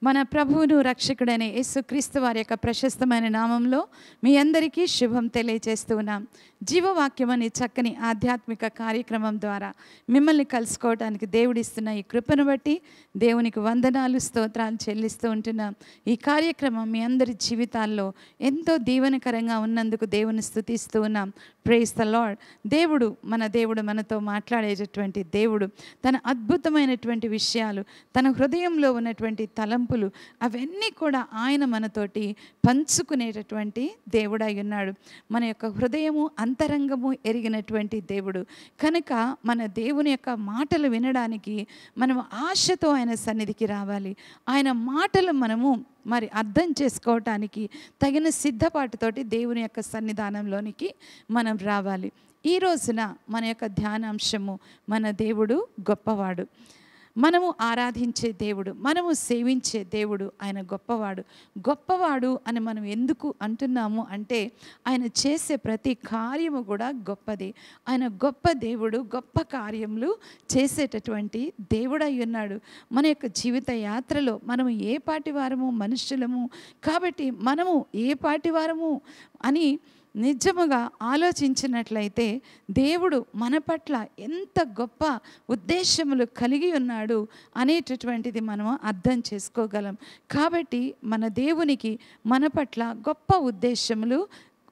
మన ప్రభువును రక్షకుడైన యేసుక్రీస్తు వారి యొక్క ప్రశస్తమైన నామంలో మీ అందరికీ శుభం తెలియజేస్తూ ఉన్నాం. జీవవాక్యం అనే చక్కని ఆధ్యాత్మిక కార్యక్రమం ద్వారా మిమ్మల్ని కలుసుకోవడానికి దేవుడిస్తున్న ఈ కృపను బట్టి దేవునికి వందనాలు స్తోత్రాలు చెల్లిస్తూ ఉంటున్నాం. ఈ కార్యక్రమం మీ అందరి జీవితాల్లో ఎంతో దీవెనకరంగా ఉన్నందుకు దేవుని స్తుతిస్తూ ఉన్నాం. Praise the lord. దేవుడు మనతో మాట్లాడేటటువంటి దేవుడు, తన అద్భుతమైనటువంటి విషయాలు, తన హృదయంలో ఉన్నటువంటి తలంపులు అవన్నీ కూడా ఆయన మనతోటి పంచుకునేటటువంటి దేవుడై ఉన్నాడు. మన యొక్క హృదయము అంతరంగము ఎరిగినటువంటి దేవుడు కనుక మన దేవుని యొక్క మాటలు వినడానికి మనం ఆశతో ఆయన సన్నిధికి రావాలి. ఆయన మాటలు మనము అర్థం చేసుకోవటానికి తగిన సిద్ధపాటుతోటి దేవుని యొక్క సన్నిధానంలోనికి మనం రావాలి. ఈ రోజున మన యొక్క ధ్యానాంశము మన దేవుడు గొప్పవాడు. మనము ఆరాధించే దేవుడు, మనము సేవించే దేవుడు ఆయన గొప్పవాడు అని మనం ఎందుకు అంటున్నాము అంటే ఆయన చేసే ప్రతి కార్యము కూడా గొప్పది. ఆయన గొప్ప దేవుడు, గొప్ప కార్యములు చేసేటటువంటి దేవుడై ఉన్నాడు. మన యొక్క జీవిత యాత్రలో మనము ఏ పాటి వారము మనుషులము కాబట్టి మనము ఏ పాటి వారము అని నిజముగా ఆలోచించినట్లయితే దేవుడు మన పట్ల ఎంత గొప్ప ఉద్దేశములు కలిగి ఉన్నాడు అనేటటువంటిది మనం అర్థం చేసుకోగలం. కాబట్టి మన దేవునికి మన పట్ల గొప్ప ఉద్దేశములు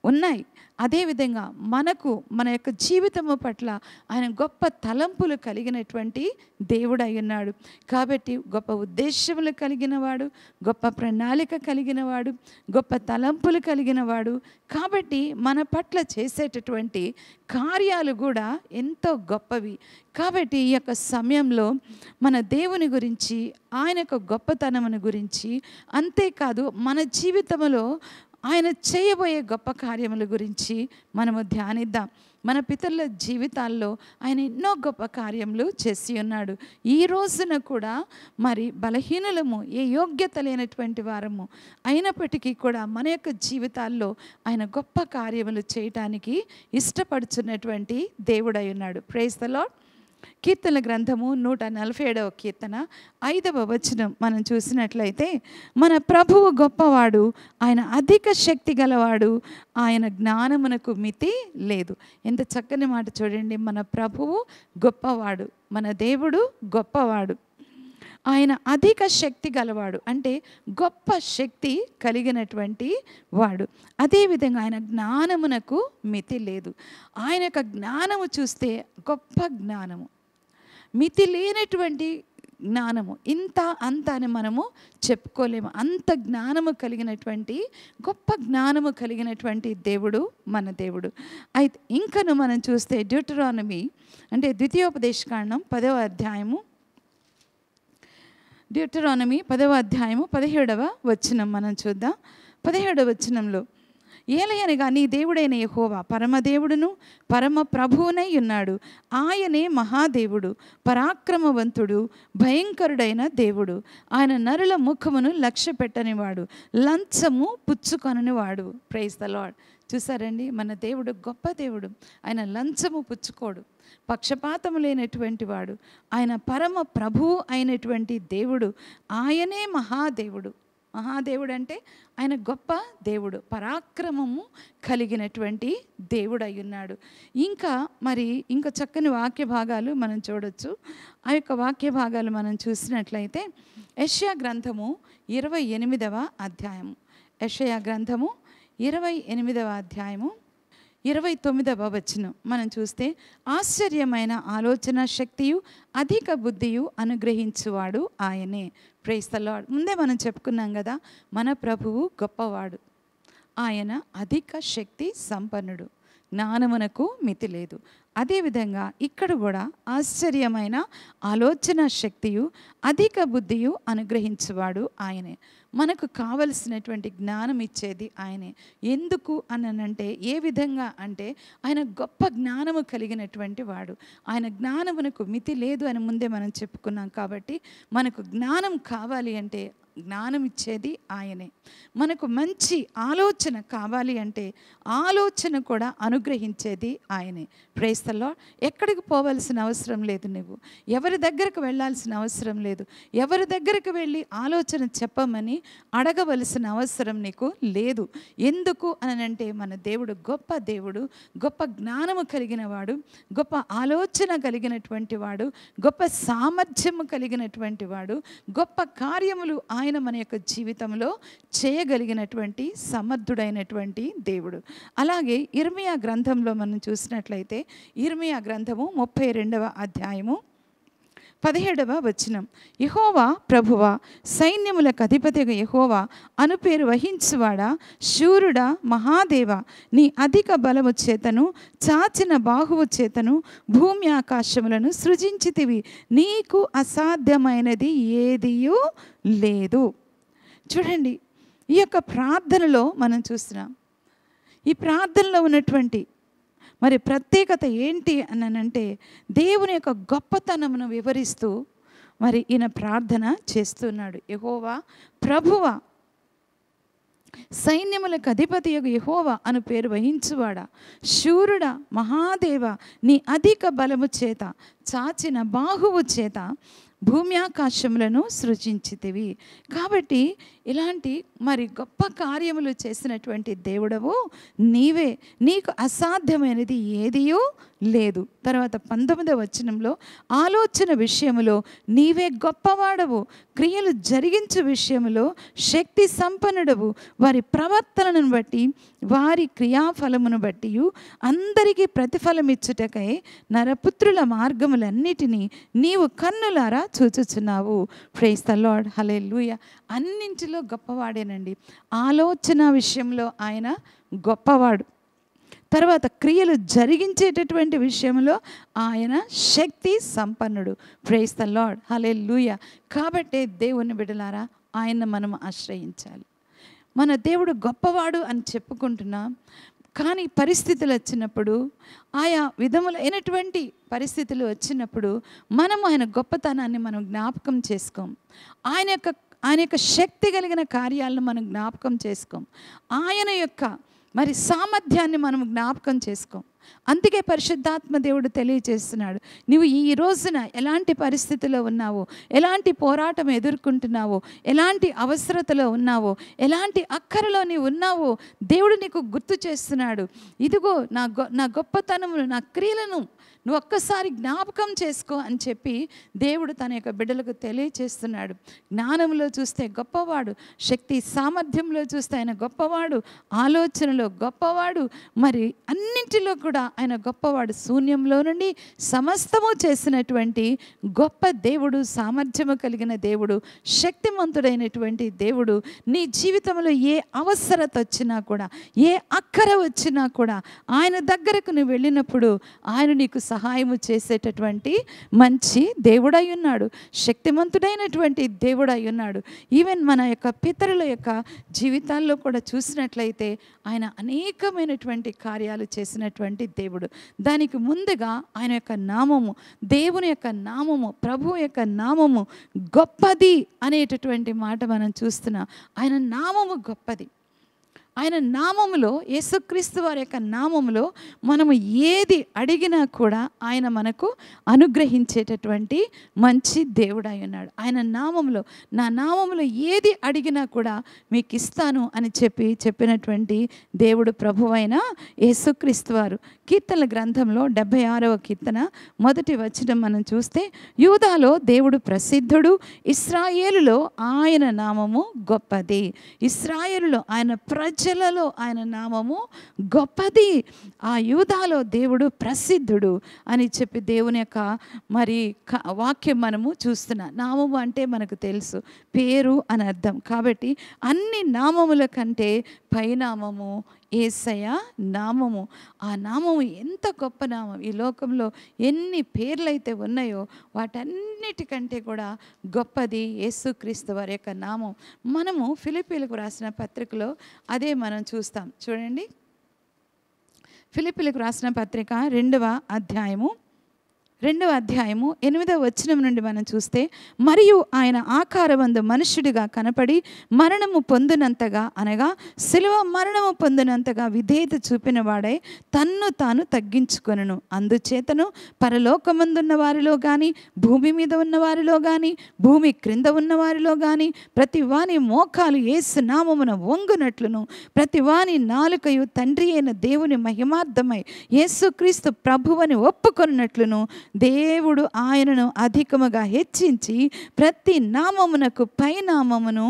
ఉన్నాయి. అదేవిధంగా మన యొక్క జీవితము పట్ల ఆయన గొప్ప తలంపులు కలిగినటువంటి దేవుడై ఉన్నాడు. కాబట్టి గొప్ప ఉద్దేశములు కలిగినవాడు, గొప్ప ప్రణాళిక కలిగినవాడు, గొప్ప తలంపులు కలిగినవాడు. కాబట్టి మన పట్ల చేసేటటువంటి కార్యాలు కూడా ఎంతో గొప్పవి. కాబట్టి ఈ యొక్క సమయంలో మన దేవుని గురించి, ఆయన యొక్క గొప్పతనమును గురించి, అంతేకాదు మన జీవితంలో ఆయన చేయబోయే గొప్ప కార్యముల గురించి మనము ధ్యానిద్దాం. మన పితరుల జీవితాల్లో ఆయన ఎన్నో గొప్ప కార్యములు చేసి ఉన్నాడు. ఈ రోజున కూడా బలహీనులము, ఏ యోగ్యత లేనటువంటి వారము అయినప్పటికీ కూడా మన యొక్క జీవితాల్లో ఆయన గొప్ప కార్యములు చేయటానికి ఇష్టపడుచున్నటువంటి దేవుడై ఉన్నాడు. Praise the lord. కీర్తన గ్రంథము 147వ కీర్తన 5వ వచనం మనం చూసినట్లయితే, మన ప్రభువు గొప్పవాడు, ఆయన అధిక శక్తి గలవాడు, ఆయన జ్ఞానమునకు మితి లేదు. ఎంత చక్కని మాట చూడండి. మన ప్రభువు గొప్పవాడు, మన దేవుడు గొప్పవాడు, ఆయన అధిక శక్తి గలవాడు అంటే గొప్ప శక్తి కలిగినటువంటి వాడు. అదేవిధంగా ఆయన జ్ఞానమునకు మితి లేదు. ఆయన యొక్క జ్ఞానము చూస్తే గొప్ప జ్ఞానము, మితి లేనటువంటి జ్ఞానము, ఇంత అంత అని మనము చెప్పుకోలేము. అంత జ్ఞానము కలిగినటువంటి గొప్ప జ్ఞానము కలిగినటువంటి దేవుడు మన దేవుడు. అయితే ఇంకను మనం చూస్తే డ్యూటరానమీ అంటే ద్వితీయోపదేశకాండం 10వ అధ్యాయము, డ్యూటరానమీ 10వ అధ్యాయము 17వ వచనం మనం చూద్దాం. 17వ వచనంలో, ఏలయనగా నీ దేవుడైన యెహోవా పరమదేవుడును పరమ ప్రభువునై ఉన్నాడు. ఆయనే మహాదేవుడు, పరాక్రమవంతుడు, భయంకరుడైన దేవుడు. ఆయన నరుల ముఖమును లక్ష్య పెట్టనివాడు, లంచము పుచ్చుకొననివాడు. Praise the Lord. చూసారండి, మన దేవుడు గొప్ప దేవుడు. ఆయన లంచము పుచ్చుకోడు, పక్షపాతము లేనటువంటి వాడు. ఆయన పరమ ప్రభువు అయినటువంటి దేవుడు. ఆయనే మహాదేవుడు. మహాదేవుడు అంటే ఆయన గొప్ప దేవుడు, పరాక్రమము కలిగినటువంటి దేవుడు అయి ఉన్నాడు. ఇంకా చక్కని వాక్య భాగాలు మనం చూడొచ్చు. ఆ యొక్క వాక్య భాగాలు మనం చూసినట్లయితే యెషయా గ్రంథము 28వ అధ్యాయము, యెషయా గ్రంథము 28వ అధ్యాయము 29వ వచనం మనం చూస్తే, ఆశ్చర్యమైన ఆలోచన శక్తియు అధిక బుద్ధియు అనుగ్రహించువాడు ఆయనే. Praise the lord. ముందే మనం చెప్పుకున్నాం కదా, మన ప్రభువు గొప్పవాడు, ఆయన అధిక శక్తి సంపన్నుడు, జ్ఞానమునకు మితి లేదు. అదేవిధంగా ఇక్కడ కూడా ఆశ్చర్యమైన ఆలోచన శక్తియు అధిక బుద్ధియు అనుగ్రహించువాడు ఆయనే. మనకు కావలసినటువంటి జ్ఞానం ఇచ్చేది ఆయనే. ఎందుకు అనంటే, ఏ విధంగా అంటే ఆయన గొప్ప జ్ఞానము కలిగినటువంటి వాడు. ఆయన జ్ఞానమునకు మితి లేదు అని ముందే మనం చెప్పుకున్నాం. కాబట్టి మనకు జ్ఞానం కావాలి అంటే జ్ఞానం ఇచ్చేది ఆయనే. మనకు మంచి ఆలోచన కావాలి అంటే ఆలోచన కూడా అనుగ్రహించేది ఆయనే. Praise the lord. ఎక్కడికి పోవాల్సిన అవసరం లేదు, నువ్వు ఎవరి దగ్గరకు వెళ్ళాల్సిన అవసరం లేదు, ఎవరి దగ్గరకు వెళ్ళి ఆలోచన చెప్పమని అడగవలసిన అవసరం నీకు లేదు. ఎందుకు అనంటే మన దేవుడు గొప్ప దేవుడు, గొప్ప జ్ఞానము కలిగిన వాడు, గొప్ప ఆలోచన కలిగినటువంటి వాడు, గొప్ప సామర్థ్యము కలిగినటువంటి వాడు, గొప్ప కార్యములు ఆయన మన యొక్క జీవితంలో చేయగలిగినటువంటి సమర్థుడైనటువంటి దేవుడు. అలాగే ఇర్మియా గ్రంథంలో మనం చూసినట్లయితే ఇర్మియా గ్రంథము 32వ అధ్యాయము 17వ వచనం. యెహోవా ప్రభువా, సైన్యములకు అధిపతిగా యెహోవా అను పేరు వహించువాడా, శూరుడా, మహాదేవ, నీ అధిక బలము చేతను చాచిన బాహువు చేతను భూమి ఆకాశములను సృజించితివి, నీకు అసాధ్యమైనది ఏదియూ లేదు. చూడండి, ఈ యొక్క ప్రార్థనలో మనం చూస్తున్నాం. ఈ ప్రార్థనలో ఉన్నటువంటి మరి ప్రత్యేకత ఏంటి అనంటే దేవుని యొక్క గొప్పతనమును వివరిస్తూ మరి ఈయన ప్రార్థన చేస్తున్నాడు. యెహోవా ప్రభువా, సైన్యములకు అధిపతియగు యెహోవా అను పేరు వహించువాడా, శూరుడా, మహాదేవ, నీ అధిక బలము చేత చాచిన బాహువు చేత భూమి ఆకాశములను సృజించితివి. కాబట్టి ఇలాంటి మరి గొప్ప కార్యములు చేసినటువంటి దేవుడవు నీవే, నీకు అసాధ్యమైనది ఏదియూ లేదు. తర్వాత 19వ వచనంలో ఆలోచన విషయములో నీవే గొప్పవాడవు, క్రియలు జరిగించు విషయములో శక్తి సంపన్నుడవు, వారి ప్రవర్తనను బట్టి వారి క్రియాఫలమును బట్టి అందరికీ ప్రతిఫలం ఇచ్చుటకై నరపుత్రుల మార్గములన్నిటినీ నీవు కన్నులారా చూచుచున్నావు. Praise the Lord. హల్లెలూయా. అన్నింటిలో గొప్పవాడేనండి. ఆలోచన విషయంలో ఆయన గొప్పవాడు. తర్వాత క్రియలు జరిగించేటటువంటి విషయంలో ఆయన శక్తి సంపన్నుడు. Praise the Lord. హల్లెలూయా. కాబట్టే దేవుని బిడ్డలారా, ఆయన్ని మనం ఆశ్రయించాలి. మన దేవుడు గొప్పవాడు అని చెప్పుకుంటున్నాం, కానీ పరిస్థితులు వచ్చినప్పుడు, ఆయా విధములైనటువంటి పరిస్థితులు వచ్చినప్పుడు మనం ఆయన గొప్పతనాన్ని మనం జ్ఞాపకం చేసుకోం. ఆయన యొక్క శక్తి కలిగిన కార్యాలను మనం జ్ఞాపకం చేసుకోం. ఆయన యొక్క మరి సామర్థ్యాన్ని మనం జ్ఞాపకం చేసుకోం. అందుకే పరిశుద్ధాత్మ దేవుడు తెలియజేస్తున్నాడు, నువ్వు ఈ రోజున ఎలాంటి పరిస్థితిలో ఉన్నావో, ఎలాంటి పోరాటం ఎదుర్కొంటున్నావో, ఎలాంటి అవసరతలో ఉన్నావో, ఎలాంటి అక్కరలో నీవు ఉన్నావో దేవుడు నీకు గుర్తు చేస్తున్నాడు. ఇదిగో నా గొప్పతనమును, నా క్రియలను నువ్వు ఒక్కసారి జ్ఞాపకం చేసుకో అని చెప్పి దేవుడు తన యొక్క బిడ్డలకు తెలియచేస్తున్నాడు. జ్ఞానంలో చూస్తే గొప్పవాడు, శక్తి సామర్థ్యంలో చూస్తే ఆయన గొప్పవాడు, ఆలోచనలో గొప్పవాడు, మరి అన్నింటిలో కూడా ఆయన గొప్పవాడు. శూన్యంలో నుండి సమస్తము చేసినటువంటి గొప్ప దేవుడు, సామర్థ్యము కలిగిన దేవుడు, శక్తిమంతుడైనటువంటి దేవుడు. నీ జీవితంలో ఏ అవసరత వచ్చినా కూడా, ఏ అక్కర వచ్చినా కూడా ఆయన దగ్గరకు నువ్వు వెళ్ళినప్పుడు ఆయన నీకు సహాయము చేసేటటువంటి మంచి దేవుడై ఉన్నాడు, శక్తిమంతుడైనటువంటి దేవుడై ఉన్నాడు. ఈవెన్ మన యొక్క పితరుల యొక్క జీవితాల్లో కూడా చూసినట్లయితే ఆయన అనేకమైనటువంటి కార్యాలు చేసినటువంటి దేవుడు. దానికి ముందుగా ఆయన యొక్క నామము, దేవుని యొక్క నామము, ప్రభువు యొక్క నామము గొప్పది అనేటటువంటి మాట మనం చూస్తున్నాం. ఆయన నామము గొప్పది. ఆయన నామములో, యేసుక్రీస్తు వారి యొక్క నామములో మనము ఏది అడిగినా కూడా ఆయన మనకు అనుగ్రహించేటటువంటి మంచి దేవుడై ఉన్నాడు. ఆయన నామములో, నా నామములో ఏది అడిగినా కూడా మీకు ఇస్తాను అని చెప్పినటువంటి దేవుడు ప్రభువైన యేసుక్రీస్తు వారు. కీర్తనల గ్రంథంలో 76వ కీర్తన 1వ వచనం మనం చూస్తే, యూదాలో దేవుడు ప్రసిద్ధుడు, ఇశ్రాయేలులో ఆయన నామము గొప్పది. ఇశ్రాయేలులో ఆయన ప్రజలలో ఆయన నామము గొప్పది. ఆ యూదాలో దేవుడు ప్రసిద్ధుడు అని చెప్పి దేవుని యొక్క మరి వాక్యం మనము చూస్తున్నాం. నామము అంటే మనకు తెలుసు, పేరు అని అర్థం. కాబట్టి అన్ని నామముల కంటే పైనామము యేసయ్య నామము. ఆ నామము ఎంత గొప్ప నామం. ఈ లోకంలో ఎన్ని పేర్లైతే ఉన్నాయో వాటన్నిటికంటే కూడా గొప్పది యేసుక్రీస్తు వారి యొక్క నామం. మనము ఫిలిప్పీలకు రాసిన పత్రికలో అదే మనం చూస్తాం. చూడండి, ఫిలిప్పీలకు రాసిన పత్రిక 2వ అధ్యాయము 2వ అధ్యాయము 8వ వచనం నుండి మనం చూస్తే, మరియు ఆయన ఆకారమందు మనుష్యుడిగా కనపడి మరణము పొందినంతగా, అనగా శిలువ మరణము పొందినంతగా విధేయత చూపిన వాడై తన్ను తాను తగ్గించుకొనును. అందుచేతను పరలోకమందున్న వారిలో కానీ, భూమి మీద ఉన్న వారిలో కానీ, భూమి క్రింద ఉన్న వారిలో కానీ ప్రతి వాని మోకాలు యేసు నామమున వంగునట్లును, ప్రతి వాని నాలుకయు తండ్రి అయిన దేవుని మహిమార్థమై యేసుక్రీస్తు ప్రభువని ఒప్పుకొనున్నట్లును దేవుడు ఆయనను అధికముగా హెచ్చించి ప్రతి నామమునకు పైనామమును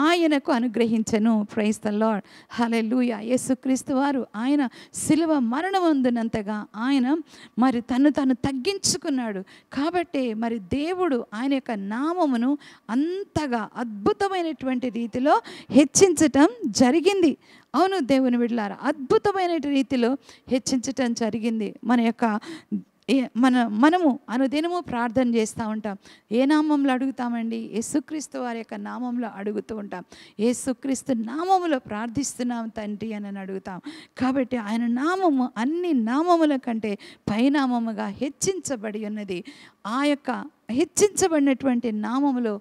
ఆయనకు అనుగ్రహించెను. ప్రైజ్ ద లార్డ్, హల్లెలూయా. యేసుక్రీస్తు వారు ఆయన శిలువ మరణమందునంతగా ఆయన మరి తను తగ్గించుకున్నాడు. కాబట్టి మరి దేవుడు ఆయన యొక్క నామమును అంతగా అద్భుతమైనటువంటి రీతిలో హెచ్చించటం జరిగింది. అవును దేవుని బిడ్డలారా, అద్భుతమైన రీతిలో హెచ్చించటం జరిగింది. మనము అనుదినము ప్రార్థన చేస్తూ ఉంటాం. ఏ నామంలో అడుగుతామండి? యేసుక్రీస్తు వారి యొక్క నామంలో అడుగుతూ ఉంటాం. యేసుక్రీస్తు నామములో ప్రార్థిస్తున్నాం తండ్రి అని అడుగుతాం. కాబట్టి ఆయన నామము అన్ని నామముల కంటే పైనామముగా హెచ్చించబడి ఉన్నది. ఆ యొక్క హెచ్చించబడినటువంటి నామములో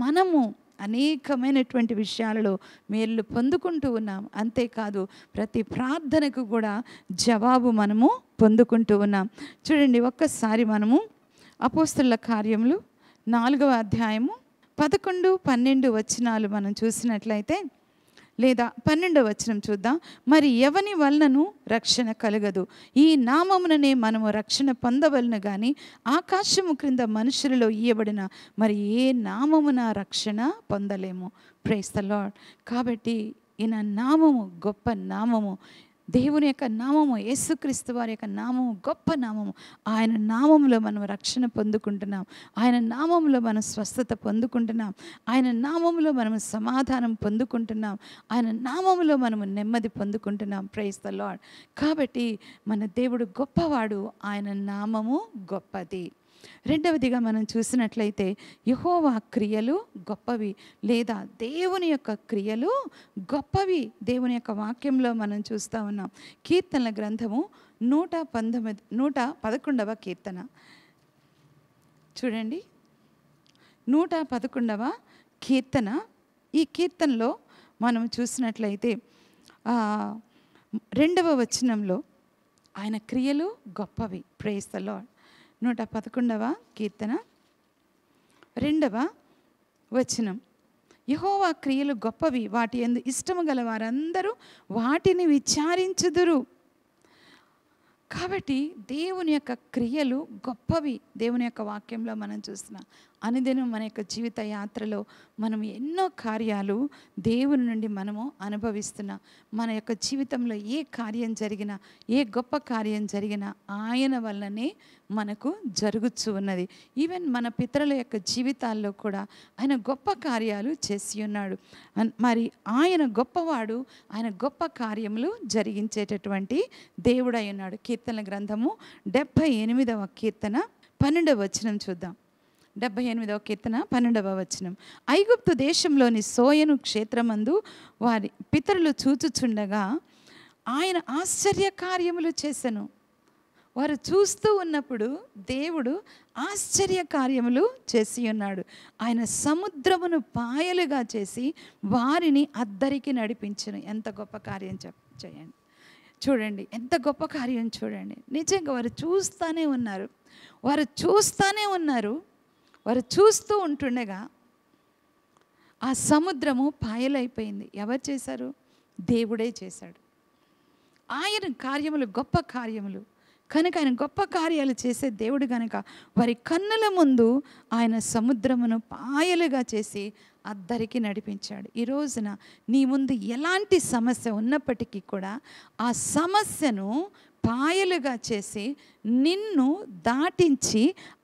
మనము అనేకమైనటువంటి విషయాలలో మేలు పొందుకుంటూ ఉన్నాం. అంతేకాదు ప్రతి ప్రార్థనకు కూడా జవాబు మనము పొందుకుంటూ ఉన్నాం. చూడండి, ఒక్కసారి మనము అపోస్తలుల కార్యములు 4వ అధ్యాయము 11, 12 వచనాలు మనం చూసినట్లయితే, లేదా 12వ వచనం చూద్దాం. మరి ఎవని వలనను రక్షణ కలగదు, ఈ నామముననే మనము రక్షణ పొందవలను కానీ ఆకాశము క్రింద మనుషులలో ఇయ్యబడిన మరి ఏ నామమున రక్షణ పొందలేము. Praise the lord. కాబట్టి ఈయన నామము గొప్ప నామము. దేవుని యొక్క నామము, యేసుక్రీస్తు వారి యొక్క నామము గొప్ప నామము. ఆయన నామములో మనం రక్షణ పొందుకుంటున్నాం. ఆయన నామములో మనం స్వస్థత పొందుకుంటున్నాం. ఆయన నామములో మనం సమాధానం పొందుకుంటున్నాం. ఆయన నామములో మనము నెమ్మది పొందుకుంటున్నాం. Praise the lord. కాబట్టి మన దేవుడు గొప్పవాడు, ఆయన నామము గొప్పది. రెండవదిగా మనం చూసినట్లయితే యెహోవా క్రియలు గొప్పవి, లేదా దేవుని యొక్క క్రియలు గొప్పవి. దేవుని యొక్క వాక్యంలో మనం చూస్తూ ఉన్నాం. కీర్తనల గ్రంథము 111వ కీర్తన చూడండి. 111వ కీర్తన. ఈ కీర్తనలో మనం చూసినట్లయితే 2వ వచనంలో ఆయన క్రియలు గొప్పవి. Praise the Lord. 111వ కీర్తన 2వ వచనం. యెహోవా క్రియలు గొప్పవి, వాటి యందు ఇష్టము గల వారందరూ వాటిని విచారించుదురు. కాబట్టి దేవుని యొక్క క్రియలు గొప్పవి. దేవుని యొక్క వాక్యంలో మనం చూస్తున్నాం. అనుదినం మన యొక్క జీవిత యాత్రలో మనం ఎన్నో కార్యాలు దేవుని నుండి మనము అనుభవిస్తున్నాం. మన యొక్క జీవితంలో ఏ కార్యం జరిగినా, ఏ గొప్ప కార్యం జరిగినా ఆయన వల్లనే మనకు జరుగుతూ ఉన్నది. ఈవెన్ మన పితరుల యొక్క జీవితాల్లో కూడా ఆయన గొప్ప కార్యాలు చేసి ఉన్నాడు. మరి ఆయన గొప్పవాడు, ఆయన గొప్ప కార్యములు జరిగించేటటువంటి దేవుడై ఉన్నాడు. కీర్తన గ్రంథము 78వ కీర్తన 12వ వచనం చూద్దాం. 78వ కీర్తన 12వ వచనం. ఐగుప్తు దేశంలోని సోయను క్షేత్రమందు వారి పితరులు చూచుచుండగా ఆయన ఆశ్చర్య కార్యములు చేసెను. వారు చూస్తూ ఉన్నప్పుడు దేవుడు ఆశ్చర్య కార్యములు చేసి ఉన్నాడు. ఆయన సముద్రమును పాయలుగా చేసి వారిని అద్దరికి నడిపించెను. ఎంత గొప్ప కార్యం చేయండి. చూడండి, ఎంత గొప్ప కార్యం చూడండి. నిజంగా వారు చూస్తూనే ఉన్నారు. వారు చూస్తూ ఉంటుండగా ఆ సముద్రము పాయలైపోయింది. ఎవరు చేశారు? దేవుడే చేశాడు. ఆయన కార్యములు గొప్ప కార్యములు కనుక, ఆయన గొప్ప కార్యాలు చేసే దేవుడు కనుక వారి కన్నుల ముందు ఆయన సముద్రమును పాయలుగా చేసి అద్దరికి నడిపించాడు. ఈ రోజున నీ ముందు ఎలాంటి సమస్య ఉన్నప్పటికీ కూడా ఆ సమస్యను పాయలుగా చేసి నిన్ను దాటించి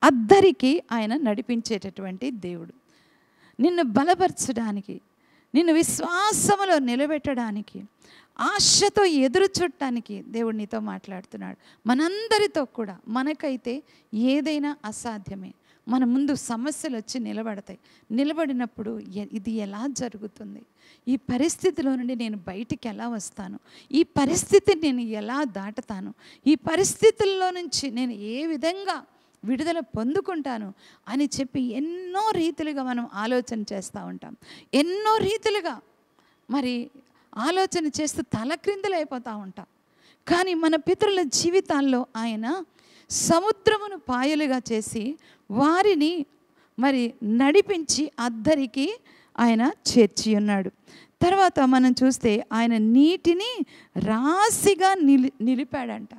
అద్దరికి ఆయన నడిపించేటటువంటి దేవుడు. నిన్ను బలపరచడానికి, నిన్ను విశ్వాసములో నిలబెట్టడానికి, ఆశతో ఎదురు చూడటానికి దేవుడు నీతో మాట్లాడుతున్నాడు. మనందరితో కూడా. మనకైతే ఏదైనా అసాధ్యమే. మన ముందు సమస్యలు వచ్చి నిలబడతాయి. నిలబడినప్పుడు ఇది ఎలా జరుగుతుంది? ఈ పరిస్థితిలో నుండి నేను బయటికి ఎలా వస్తాను? ఈ పరిస్థితిని నేను ఎలా దాటుతాను? ఈ పరిస్థితుల్లో నుంచి నేను ఏ విధంగా విడుదల పొందుకుంటాను అని చెప్పి ఎన్నో రీతులుగా మనం ఆలోచన చేస్తూ ఉంటాం. ఎన్నో రీతులుగా మరి ఆలోచన చేస్తూ తలక్రిందులైపోతూ ఉంటాం. కానీ మన పితరుల జీవితాల్లో ఆయన సముద్రమును పాయలుగా చేసి వారిని మరి నడిపించి అద్దరికి ఆయన చేర్చి ఉన్నాడు. తర్వాత మనం చూస్తే ఆయన నీటిని రాశిగా నిలిపాడంట.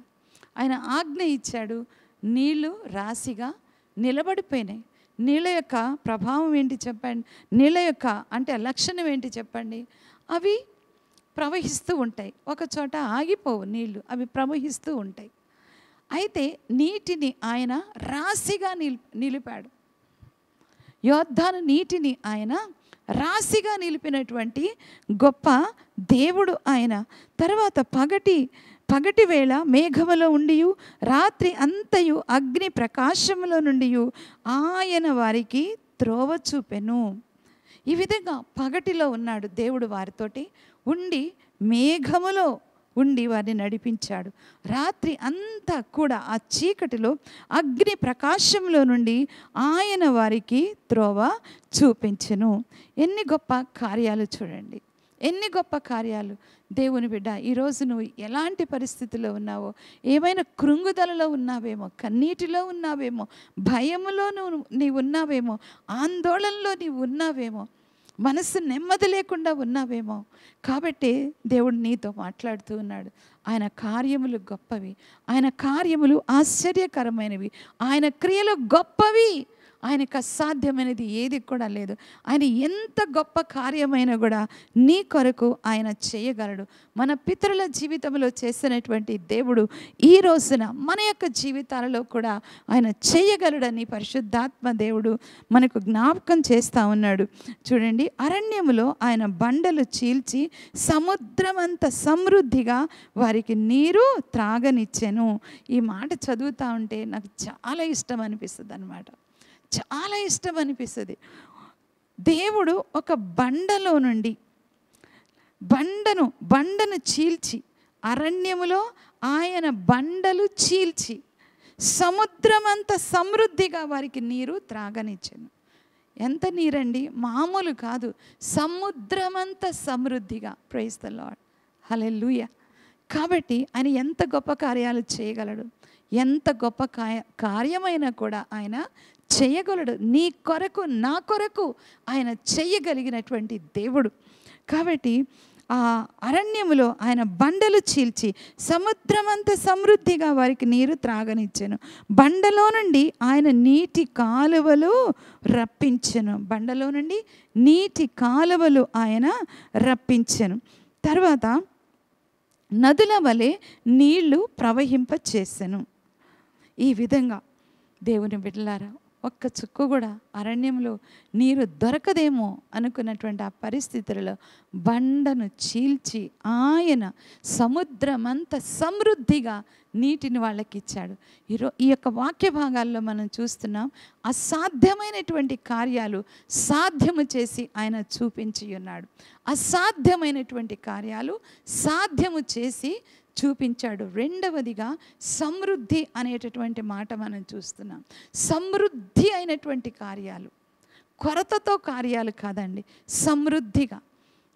ఆయన ఆజ్ఞ ఇచ్చాడు, నీళ్లు రాశిగా నిలబడిపోయినాయి. నీళ్ళ యొక్క ప్రభావం ఏంటి చెప్పండి? నీళ్ళ యొక్క అంటే లక్షణం ఏంటి చెప్పండి? అవి ప్రవహిస్తూ ఉంటాయి, ఒక చోట ఆగిపోవు నీళ్లు, అవి ప్రవహిస్తూ ఉంటాయి. అయితే నీటిని ఆయన రాశిగా నిలిపాడు. యోర్దాను నీటిని ఆయన రాశిగా నిలిపినటువంటి గొప్ప దేవుడు ఆయన. తర్వాత పగటి వేళ మేఘములో ఉండి రాత్రి అంతయు అగ్ని ప్రకాశములో నుండి ఆయన వారికి త్రోవ చూపెను. ఈ విధంగా పగటిలో ఉన్నాడు దేవుడు, వారితోటి ఉండి మేఘములో ఉండి వారిని నడిపించాడు. రాత్రి అంతా కూడా ఆ చీకటిలో అగ్ని ప్రకాశంలో నుండి ఆయన వారికి త్రోవ చూపించెను. ఎన్ని గొప్ప కార్యాలు చూడండి, ఎన్ని గొప్ప కార్యాలు. దేవుని బిడ్డ, ఈరోజు నువ్వు ఎలాంటి పరిస్థితిలో ఉన్నావో, ఏమైనా కృంగుదలలో ఉన్నావేమో, కన్నీటిలో ఉన్నావేమో, భయములో నీవు ఉన్నావేమో, ఆందోళనలో నీవు ఉన్నావేమో, మనసు నెమ్మది లేకుండా ఉన్నావేమో. కాబట్టి దేవుడు నీతో మాట్లాడుతూ ఉన్నాడు. ఆయన కార్యములు గొప్పవి, ఆయన కార్యములు ఆశ్చర్యకరమైనవి, ఆయన క్రియలు గొప్పవి. ఆయనకు అసాధ్యమైనది ఏది కూడా లేదు. ఆయన ఎంత గొప్ప కార్యమైనా కూడా నీ కొరకు ఆయన చేయగలడు. మన పితరుల జీవితంలో చేసినటువంటి దేవుడు ఈ రోజున మన యొక్క జీవితాలలో కూడా ఆయన చేయగలడని పరిశుద్ధాత్మ దేవుడు మనకు జ్ఞాపకం చేస్తూ ఉన్నాడు. చూడండి, అరణ్యములో ఆయన బండలు చీల్చి సముద్రమంత సమృద్ధిగా వారికి నీరు త్రాగనిచ్చెను. ఈ మాట చదువుతూ ఉంటే నాకు చాలా ఇష్టం అనిపిస్తుంది అన్నమాట. చాలా ఇష్టం అనిపిస్తుంది. దేవుడు ఒక బండలో నుండి బండను చీల్చి, అరణ్యములో ఆయన బండలు చీల్చి సముద్రమంత సమృద్ధిగా వారికి నీరు త్రాగనిచ్చాను. ఎంత నీరండి, మామూలు కాదు, సముద్రమంత సమృద్ధిగా. ప్రైజ్ ద లార్డ్, హల్లెలూయా. కాబట్టి ఆయన ఎంత గొప్ప కార్యాలు చేయగలడు, ఎంత గొప్ప కార్యమైనా కూడా ఆయన చేయగలడు. నీ కొరకు, నా కొరకు ఆయన చేయగలిగినటువంటి దేవుడు. కాబట్టి ఆ అరణ్యములో ఆయన బండలు చీల్చి సముద్రమంత సమృద్ధిగా వారికి నీరు త్రాగనిచ్చెను. బండలో నుండి ఆయన నీటి కాలువలు రప్పించెను. బండలో నుండి నీటి కాలువలు ఆయన రప్పించెను. తర్వాత నదుల వలె నీళ్లు ప్రవహింపచేసెను. ఈ విధంగా దేవుని బిడ్డలారా, ఒక్క చుక్కు కూడా అరణ్యంలో నీరు దొరకదేమో అనుకున్నటువంటి ఆ పరిస్థితులలో బండను చీల్చి ఆయన సముద్రమంత సమృద్ధిగా నీటిని వాళ్ళకి ఇచ్చాడు. ఈ యొక్క వాక్య భాగాల్లో మనం చూస్తున్నాం, అసాధ్యమైనటువంటి కార్యాలు సాధ్యము చేసి ఆయన చూపించి ఉన్నాడు. అసాధ్యమైనటువంటి కార్యాలు సాధ్యము చేసి చూపించాడు. రెండవదిగా సమృద్ధి అనేటటువంటి మాట మనం చూస్తున్నాం. సమృద్ధి అయినటువంటి కార్యాలు, కొరతతో కార్యాలు కాదండి, సమృద్ధిగా.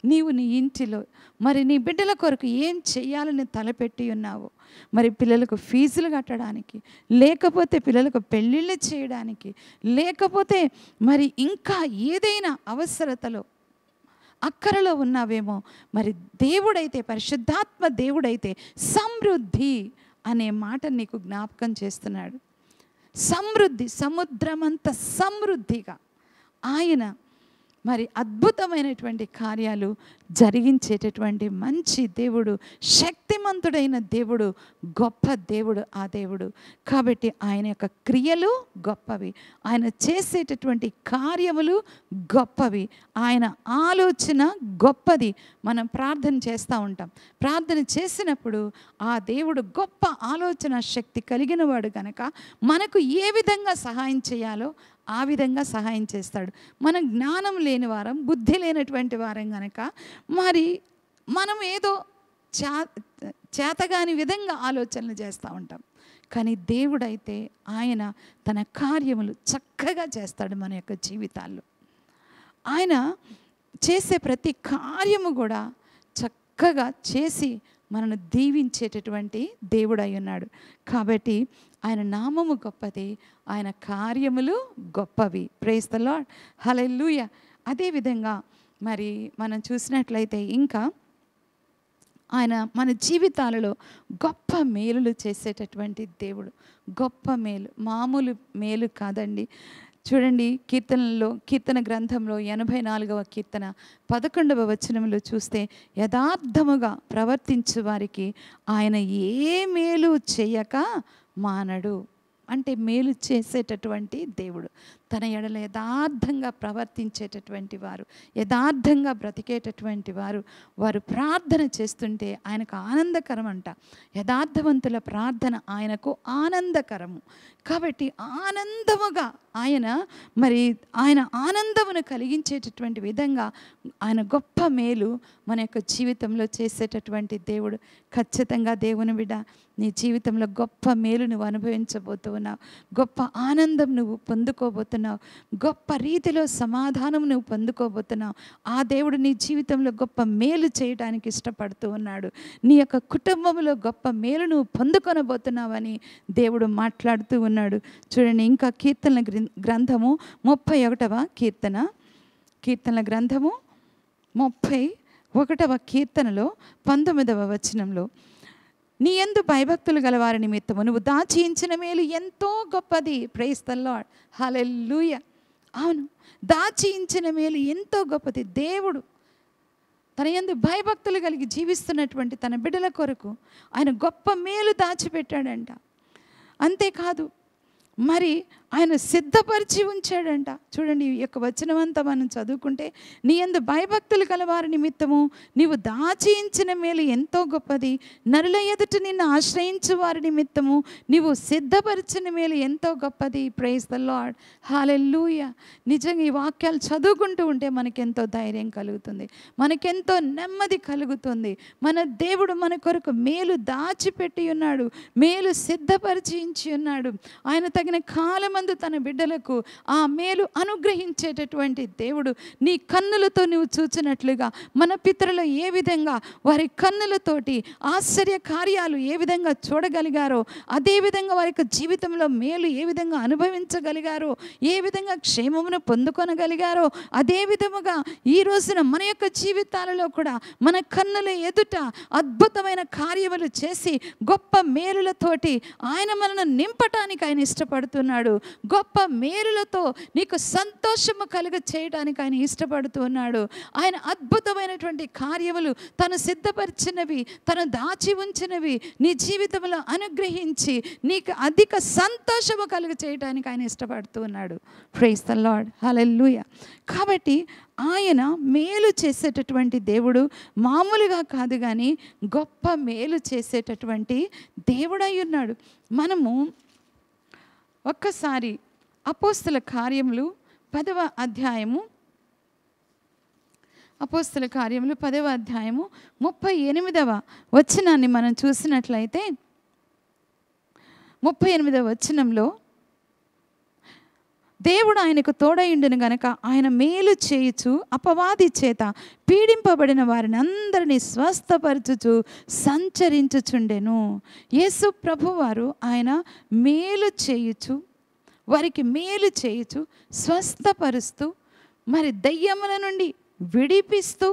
నీవు నీ ఇంటిలో మరి నీ బిడ్డల కొరకు ఏం చేయాలని తలపెట్టి ఉన్నావో, మరి పిల్లలకు ఫీజులు కట్టడానికి, లేకపోతే పిల్లలకు పెళ్ళిళ్ళు చేయడానికి, లేకపోతే మరి ఇంకా ఏదైనా అవసరతలో అక్కరలో ఉన్నావేమో, మరి దేవుడైతే, పరిశుద్ధాత్మ దేవుడైతే సమృద్ధి అనే మాట నీకు జ్ఞాపకం చేస్తున్నాడు. సమృద్ధి, సముద్రమంత సమృద్ధిగా ఆయన మరి అద్భుతమైనటువంటి కార్యాలు జరిగించేటటువంటి మంచి దేవుడు, శక్తిమంతుడైన దేవుడు, గొప్ప దేవుడు ఆ దేవుడు. కాబట్టి ఆయన యొక్క క్రియలు గొప్పవి, ఆయన చేసేటటువంటి కార్యములు గొప్పవి, ఆయన ఆలోచన గొప్పది. మనం ప్రార్థన చేస్తూ ఉంటాం. ప్రార్థన చేసినప్పుడు ఆ దేవుడు గొప్ప ఆలోచన శక్తి కలిగిన వాడు కనుక మనకు ఏ విధంగా సహాయం చేయాలో ఆ విధంగా సహాయం చేస్తాడు. మనం జ్ఞానం లేని వారం, బుద్ధి లేనటువంటి వారం కనుక మరి మనం ఏదో చేతగాని విధంగా ఆలోచనలు చేస్తూ ఉంటాం. కానీ దేవుడైతే ఆయన తన కార్యములు చక్కగా చేస్తాడు మన యొక్క జీవితాల్లో. ఆయన చేసే ప్రతి కార్యము కూడా చక్కగా చేసి మనను దీవించేటటువంటి దేవుడై ఉన్నాడు. కాబట్టి ఆయన నామము గొప్పది, ఆయన కార్యములు గొప్పవి. ప్రైజ్ ద లార్డ్, హల్లెలూయా. అదేవిధంగా మరి మనం చూసినట్లయితే ఇంకా ఆయన మన జీవితాలలో గొప్ప మేలులు చేసేటటువంటి దేవుడు. గొప్ప మేలు, మామూలు మేలు కాదండి. చూడండి, కీర్తన గ్రంథంలో 84వ కీర్తన 11వ వచనంలో చూస్తే, యథార్థముగా ప్రవర్తించు వారికి ఆయన ఏ మేలు చేయక మానడు. అంటే మేలు చేసేటటువంటి దేవుడు, తన ఎడల యథార్థంగా ప్రవర్తించేటటువంటి వారు, యథార్థంగా బ్రతికేటటువంటి వారు ప్రార్థన చేస్తుంటే ఆయనకు ఆనందకరం అంట. యథార్థవంతుల ప్రార్థన ఆయనకు ఆనందకరము. కాబట్టి ఆనందముగా ఆయన ఆనందమును కలిగించేటటువంటి విధంగా ఆయన గొప్ప మేలు మన యొక్క జీవితంలో చేసేటటువంటి దేవుడు. ఖచ్చితంగా దేవుని బిడ్డ, నీ జీవితంలో గొప్ప మేలు నువ్వు అనుభవించబోతున్నావు, గొప్ప ఆనందం నువ్వు పొందుకోబోతున్నావు, గొప్ప రీతిలో సమాధానం నువ్వు పొందుకోబోతున్నావు. ఆ దేవుడు నీ జీవితంలో గొప్ప మేలు చేయడానికి ఇష్టపడుతూ ఉన్నాడు. నీ యొక్క కుటుంబంలో గొప్ప మేలు నువ్వు పొందుకొనబోతున్నావని దేవుడు మాట్లాడుతూ ఉన్నాడు. చూడండి, ఇంకా కీర్తనల గ్రంథము 31వ కీర్తనల గ్రంథము 31వ కీర్తనలో 19వ వచనంలో, నీ యందు భయభక్తులు గలవారి నిమిత్తము నువ్వు దాచించిన మేలు ఎంతో గొప్పది. ప్రైజ్ ద లార్డ్, హల్లెలూయా. అవును, దాచించిన మేలు ఎంతో గొప్పది. దేవుడు తన యందు భయభక్తులు కలిగి జీవిస్తున్నటువంటి తన బిడ్డల కొరకు ఆయన గొప్ప మేలు దాచిపెట్టాడంట. అంతేకాదు, మరి ఆయన సిద్ధపరిచి ఉంచాడంట. చూడండి, ఈ యొక్క వచనమంతా మనం చదువుకుంటే, నీ యందు భయభక్తులు కలవారి నిమిత్తము నీవు దాచించిన మేలు ఎంతో గొప్పది, నరుల ఎదుట నిన్ను ఆశ్రయించు వారి నిమిత్తము నీవు సిద్ధపరిచిన మేలు ఎంతో గొప్పది. ప్రైజ్ ద లార్డ్, హల్లెలూయా. నిజంగా ఈ వాక్యాలు చదువుకుంటూ ఉంటే మనకెంతో ధైర్యం కలుగుతుంది, మనకెంతో నెమ్మది కలుగుతుంది. మన దేవుడు మన కొరకు మేలు దాచిపెట్టి ఉన్నాడు, మేలు సిద్ధపరిచి ఉన్నాడు. ఆయన తగిన కాలం తన బిడ్డలకు ఆ మేలు అనుగ్రహించేటటువంటి దేవుడు. నీ కన్నులతో నువ్వు చూచినట్లుగా మన పితరులు ఏ విధంగా వారి కన్నులతోటి ఆశ్చర్య కార్యాలు ఏ విధంగా చూడగలిగారో, అదేవిధంగా వారి యొక్క జీవితంలో మేలు ఏ విధంగా అనుభవించగలిగారో, ఏ విధంగా క్షేమమును పొందుకొనగలిగారో, అదే విధముగా ఈ రోజున మన యొక్క జీవితాలలో కూడా మన కన్నుల ఎదుట అద్భుతమైన కార్యములు చేసి గొప్ప మేలులతోటి ఆయన మనను నింపటానికి ఆయన ఇష్టపడుతున్నాడు. గొప్ప మేలులతో నీకు సంతోషము కలుగ చేయడానికి ఆయన ఇష్టపడుతూ ఉన్నాడు. ఆయన అద్భుతమైనటువంటి కార్యములు తను సిద్ధపరిచినవి, తను దాచి ఉంచినవి నీ జీవితంలో అనుగ్రహించి నీకు అధిక సంతోషము కలుగ చేయడానికి ఆయన ఇష్టపడుతూ ఉన్నాడు. ప్రైజ్ ద లార్డ్, హల్లెలూయా. కాబట్టి ఆయన మేలు చేసేటటువంటి దేవుడు మామూలుగా కాదు, కానీ గొప్ప మేలు చేసేటటువంటి దేవుడై ఉన్నాడు. మనము ఒక్కసారి అపోస్తల కార్యములు 10వ అధ్యాయము 38వ వచనాన్ని మనం చూసినట్లయితే, 38వ వచనంలో, దేవుడు ఆయనకు తోడయుండును గనక ఆయన మేలు చేయుచు అపవాది చేత పీడింపబడిన వారిని అందరినీ స్వస్థపరచుచు సంచరించుచుండెను. యేసు ప్రభువారు ఆయన మేలు చేయుచు, వారికి మేలు చేయుచు, స్వస్థపరుస్తూ, మరి దయ్యముల నుండి విడిపిస్తూ,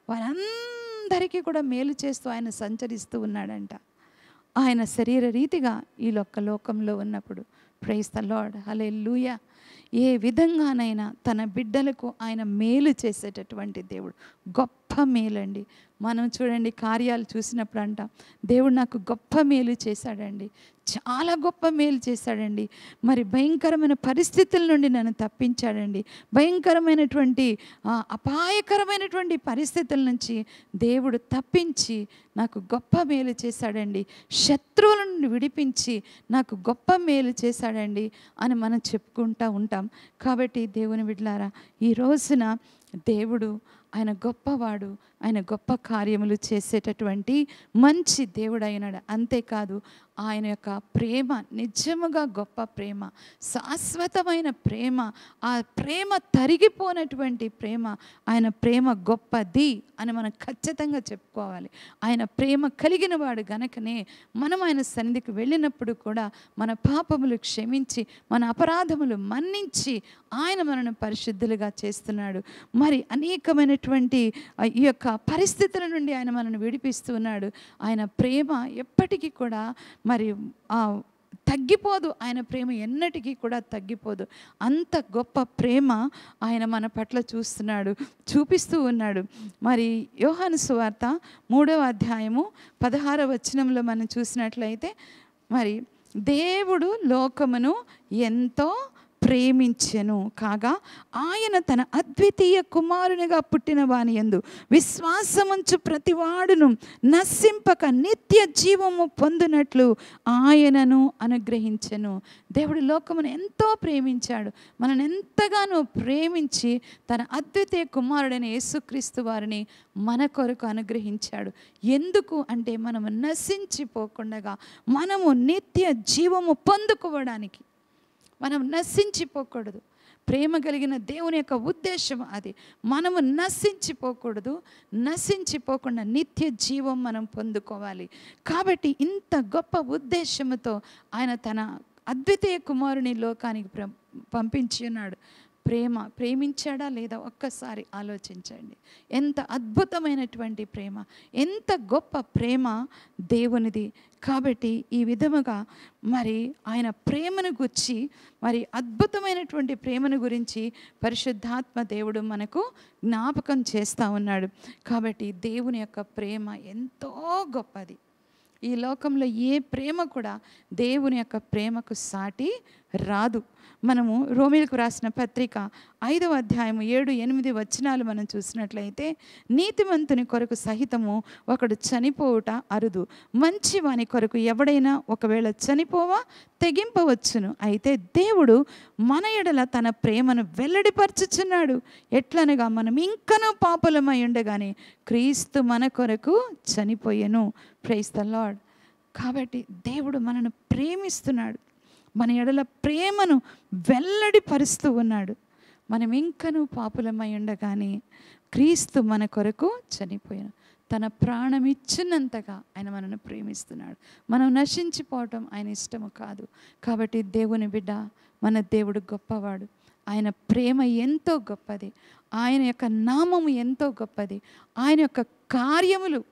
వారందరికీ కూడా మేలు చేస్తూ ఆయన సంచరిస్తూ ఉన్నాడంట. ఆయన శరీర రీతిగా ఈ లోకంలో ఉన్నప్పుడు. ప్రైజ్ ద లార్డ్, హల్లెలూయా. ఏ విధంగానైనా తన బిడ్డలకు ఆయన మేలు చేసేటటువంటి దేవుడు. గొప్ప మేలండి. మనం చూడండి, కార్యాలు చూసినప్పుడు అంట, దేవుడు నాకు గొప్ప మేలు చేశాడండి, చాలా గొప్ప మేలు చేశాడండి, మరి భయంకరమైన పరిస్థితుల నుండి నన్ను తప్పించాడండి, భయంకరమైనటువంటి అపాయకరమైనటువంటి పరిస్థితుల నుంచి దేవుడు తప్పించి నాకు గొప్ప మేలు చేశాడండి, శత్రువుల నుండి విడిపించి నాకు గొప్ప మేలు చేశాడండి అని మనం చెప్పుకుంటూ ఉంటాం. కాబట్టి దేవుని బిడ్డలారా, ఈ రోజున దేవుడు ఆయన గొప్పవాడు, ఆయన గొప్ప కార్యములు చేసేటటువంటి మంచి దేవుడైనాడు. అంతేకాదు ఆయన యొక్క ప్రేమ నిజముగా గొప్ప ప్రేమ, శాశ్వతమైన ప్రేమ, ఆ ప్రేమ తరిగిపోనటువంటి ప్రేమ. ఆయన ప్రేమ గొప్పది అని మనం ఖచ్చితంగా చెప్పుకోవాలి. ఆయన ప్రేమ కలిగిన వాడు గనకనే మనం ఆయన సన్నిధికి వెళ్ళినప్పుడు కూడా మన పాపములు క్షమించి, మన అపరాధములు మన్నించి ఆయన మనను పరిశుద్ధులుగా చేస్తున్నాడు. మరి అనేకమైనటువంటి ఈ యొక్క పరిస్థితుల నుండి ఆయన మనను విడిపిస్తూ ఉన్నాడు. ఆయన ప్రేమ ఎప్పటికీ కూడా మరి తగ్గిపోదు. ఆయన ప్రేమ ఎన్నటికీ కూడా తగ్గిపోదు. అంత గొప్ప ప్రేమ ఆయన మన పట్ల చూపిస్తూ ఉన్నాడు. మరి యోహాను సువార్త 3వ అధ్యాయము 16వ వచనంలో మనం చూసినట్లయితే, మరి దేవుడు లోకమును ఎంతో ప్రేమించెను కాగా ఆయన తన అద్వితీయ కుమారునిగా పుట్టిన వాని యందు విశ్వాసముంచు ప్రతివాడును నశింపక నిత్య జీవము పొందునట్లు ఆయనను అనుగ్రహించెను. దేవుడు లోకమును ఎంతో ప్రేమించాడు. మనల్ని ఎంతగానో ప్రేమించి తన అద్వితీయ కుమారుడైన యేసుక్రీస్తు వారిని మన కొరకు అనుగ్రహించాడు. ఎందుకు అంటే మనము నశించిపోకుండా మనము నిత్య జీవము పొందుకోవడానికి. మనం నశించిపోకూడదు. ప్రేమ కలిగిన దేవుని యొక్క ఉద్దేశం అది. మనము నశించిపోకూడదు. నశించిపోకుండా నిత్య జీవం మనం పొందుకోవాలి. కాబట్టి ఇంత గొప్ప ఉద్దేశంతో ఆయన తన అద్వితీయ కుమారుని లోకానికి పంపించి ఉన్నాడు. ప్రేమించాడా లేదా ఒక్కసారి ఆలోచించండి. ఎంత అద్భుతమైనటువంటి ప్రేమ, ఎంత గొప్ప ప్రేమ దేవునిది. కాబట్టి ఈ విధముగా మరి ఆయన ప్రేమను గురించి, మరి అద్భుతమైనటువంటి ప్రేమను గురించి పరిశుద్ధాత్మ దేవుడు మనకు జ్ఞాపకం చేస్తూ ఉన్నాడు. కాబట్టి దేవుని యొక్క ప్రేమ ఎంతో గొప్పది. ఈ లోకంలో ఏ ప్రేమ కూడా దేవుని యొక్క ప్రేమకు సాటి రాదు. మనము రోమీయులకు రాసిన పత్రిక 5వ అధ్యాయము 7-8 వచనాలు మనం చూసినట్లయితే, నీతిమంతుని కొరకు సహితము ఒకడు చనిపోవుట అరుదు, మంచి వాని కొరకు ఎవడైనా ఒకవేళ చనిపోవా తెగింపవచ్చును. అయితే దేవుడు మన ఎడల తన ప్రేమను వెల్లడిపరచుచున్నాడు. ఎట్లనగా మనం ఇంకనూ పాపులమై ఉండగానే క్రీస్తు మన కొరకు చనిపోయెను. Praise the lord. కాబట్టి దేవుడు మనను ప్రేమిస్తున్నాడు. మన ఎడల ప్రేమను వెల్లడిపరుస్తూ ఉన్నాడు. మనం ఇంకనూ పాపులమై ఉండగానే క్రీస్తు మన కొరకు చనిపోయాను. తన ప్రాణం ఇచ్చినంతగా ఆయన మనను ప్రేమిస్తున్నాడు. మనం నశించిపోవటం ఆయన ఇష్టము కాదు. కాబట్టి దేవుని బిడ్డ, మన దేవుడు గొప్పవాడు. ఆయన ప్రేమ ఎంతో గొప్పది. ఆయన యొక్క నామము ఎంతో గొప్పది. ఆయన యొక్క కార్యములు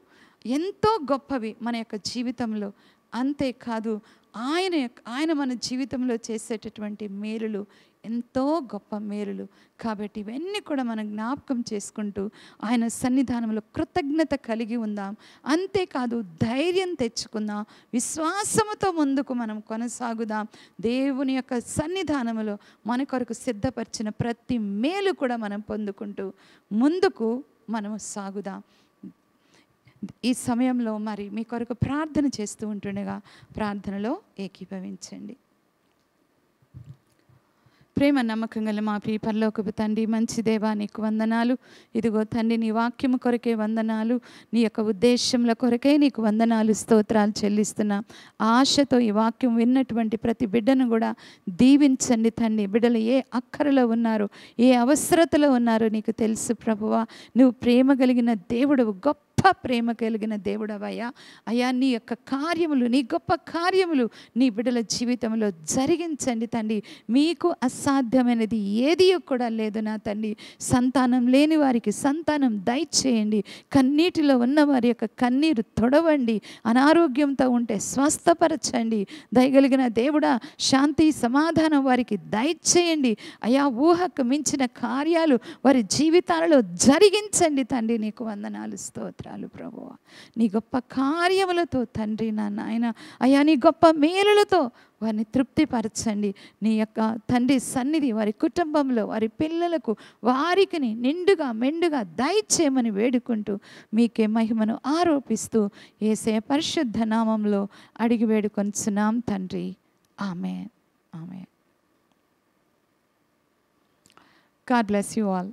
ఎంతో గొప్పవి మన యొక్క జీవితంలో. అంతేకాదు ఆయన మన జీవితంలో చేసేటటువంటి మేలులు ఎంతో గొప్ప మేలులు. కాబట్టి ఇవన్నీ కూడా మనం జ్ఞాపకం చేసుకుంటూ ఆయన సన్నిధానంలో కృతజ్ఞత కలిగి ఉందాం. అంతేకాదు ధైర్యం తెచ్చుకుందాం. విశ్వాసముతో ముందుకు మనం కొనసాగుదాం. దేవుని యొక్క సన్నిధానంలో మన కొరకు సిద్ధపరిచిన ప్రతి మేలు కూడా మనం పొందుకుంటూ ముందుకు మనము సాగుదాం. ఈ సమయంలో మరి మీ కొరకు ప్రార్థన చేస్తూ ఉంటుండగా ప్రార్థనలో ఏకీభవించండి. ప్రేమ నమ్మకం గల మా ప్రియ పరలోకపు తండ్రి, మంచి దేవా, నీకు వందనాలు. ఇదిగో తండ్రి, నీ వాక్యము కొరకే వందనాలు, నీ యొక్క ఉద్దేశంల కొరకే నీకు వందనాలు, స్తోత్రాలు చెల్లిస్తున్నా. ఆశతో ఈ వాక్యం విన్నటువంటి ప్రతి బిడ్డను కూడా దీవించండి తండ్రి. బిడ్డలు ఏ అక్కరలో ఉన్నారో, ఏ అవసరతలో ఉన్నారో నీకు తెలుసు ప్రభువా. నువ్వు ప్రేమ కలిగిన దేవుడు, గొప్ప ప్రేమ కలిగిన దేవుడవయ్యా. అయ్యా, నీ యొక్క కార్యములు, నీ గొప్ప కార్యములు నీ బిడ్డల జీవితంలో జరిగించండి తండ్రి. మీకు అసాధ్యమైనది ఏది కూడా లేదు నా తండ్రి. సంతానం లేని వారికి సంతానం దయచేయండి. కన్నీటిలో ఉన్న వారి యొక్క కన్నీరు తొడవండి. అనారోగ్యంతో ఉంటే స్వస్థపరచండి. దయగలిగిన దేవుడా, శాంతి సమాధానం వారికి దయచేయండి. అయా, ఊహకు మించిన కార్యాలు వారి జీవితాలలో జరిగించండి తండ్రి. నీకు వందనాలు, స్తోత్రాలు ప్రభువా. నీ గొప్ప కార్యములతో తండ్రి నా నాయన, అయ్యా, నీ గొప్ప మేలులతో వారిని తృప్తిపరచండి. నీ యొక్క తండ్రి సన్నిధి వారి కుటుంబంలో, వారి పిల్లలకు, వారికి నిండుగా మెండుగా దయచేయమని వేడుకుంటూ మీకే మహిమను ఆరోపిస్తూ యేసయ్య పరిశుద్ధ నామంలో అడిగి వేడుకొంచున్నాం తండ్రి. ఆమేన్. ఆమేన్. God bless you all.